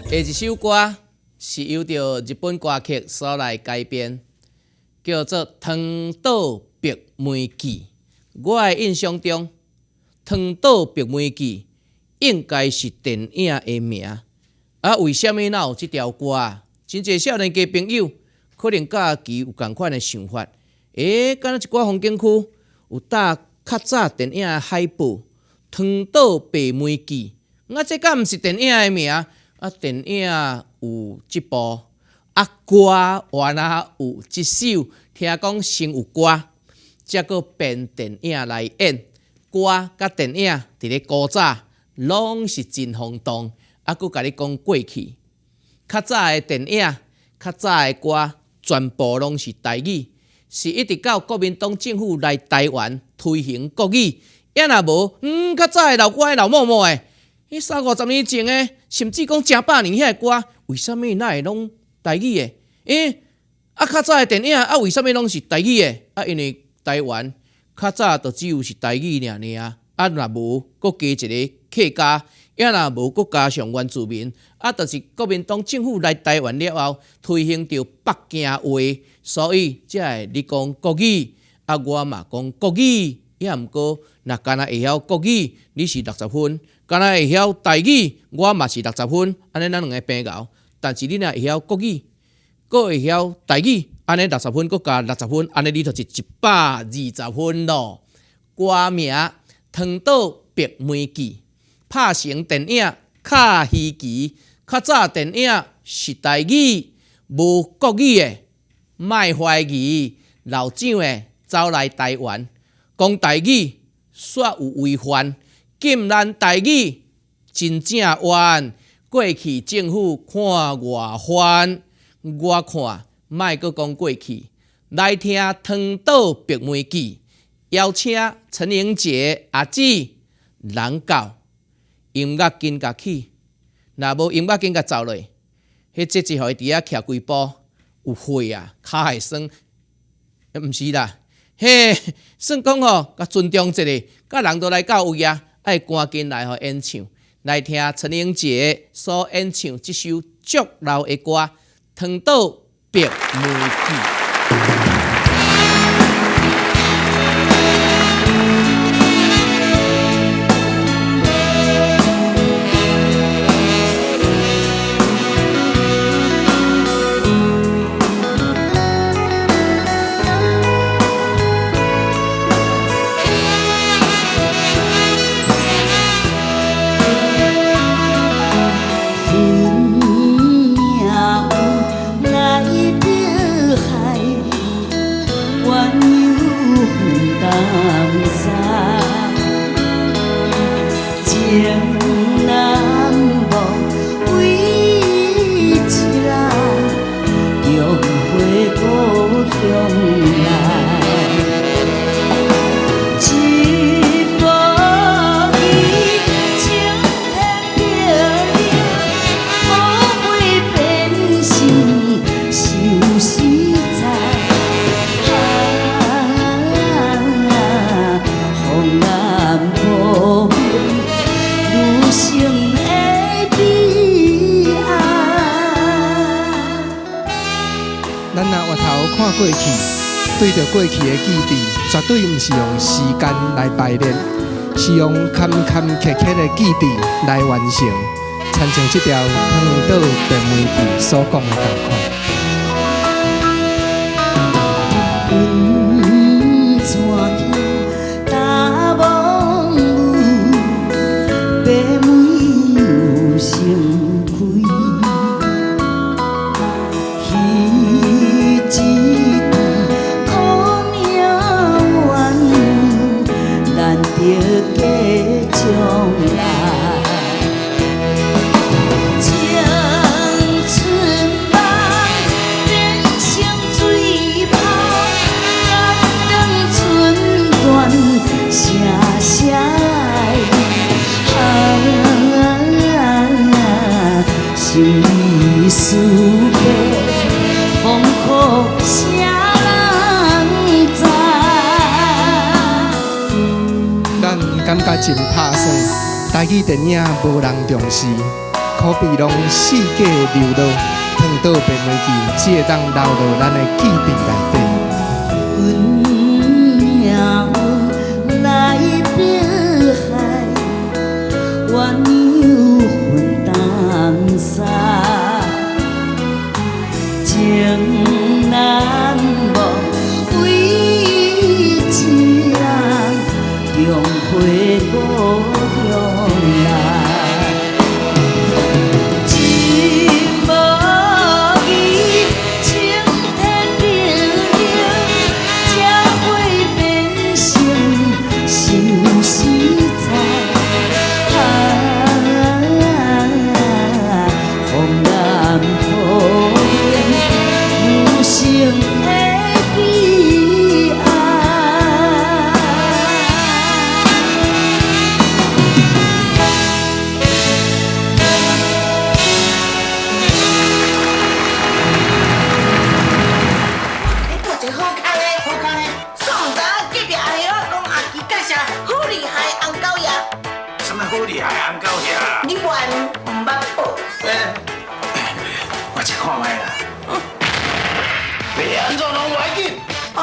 下一首歌是由着日本歌曲所来改编，叫做《汤岛白梅记》。我的印象中，《汤岛白梅记》应该是电影的名。为什么哪有这条歌啊？真侪少年家朋友可能甲其有同款的想法。敢若一寡风景区有搭较早电影的海报《汤岛白梅记》，这敢毋是电影的名？电影有一部，歌原来有一首，听讲先有歌，才搁变电影来演。歌甲电影伫咧古早拢是真轰动，搁甲你讲过去。较早的电影、较早的歌，全部拢是台语，是一直到国民党政府来台湾推行国语，也若无，较早的老歌、老某某的。迄30-50年前的，甚至讲正百年遐个歌，为什么哪会拢台语的？较早的电影为什么拢是台语的？因为台湾较早就只有是台语尔，若无，搁加一个客家，也若无，搁加上原住民，就是国民党政府来台湾了后，推行着北京话，所以才会你讲国语，我嘛讲国语，也毋过，若干若会晓国语，你是60分。敢若会晓台语，我嘛是60分，安尼咱两个平熬。但是你若会晓国语，搁会晓台语，安尼60分，搁加60分，安尼你就是120分咯。歌名《汤岛白梅记》，拍成电影《卡希奇》，较早电影是台语，无国语的，莫怀疑老蒋的走来台湾，讲台语煞有违反。禁咱台语真正冤，过去政府看外翻，我看莫阁讲过去。来听《汤岛白梅记》，邀请陈英杰阿姊人教音乐跟甲起，若无音乐跟甲走落，迄节一互伊伫遐徛几步，有血啊，骹会酸，毋是啦，算讲甲尊重一下，甲人都来到位啊。爱赶紧来演唱，来听陈英杰所演唱这首足老的歌《汤岛白梅记》。看过去，对着过去的记忆，绝对毋是用时间来排练，是用坎坎坷坷的记忆来完成，参像这条《汤岛白梅记》所讲的同款。咱感觉真拍算，台语电影无人重视，可比拢世界流落，汤倒变袂记，只会当留落咱的记忆内底。阮命来碧海，鸳鸯分东西，情难忘为一人，重回故乡来。好厉害，红狗兄！你原唔捌报？我一看卖啦。你安怎拢袂紧？哦，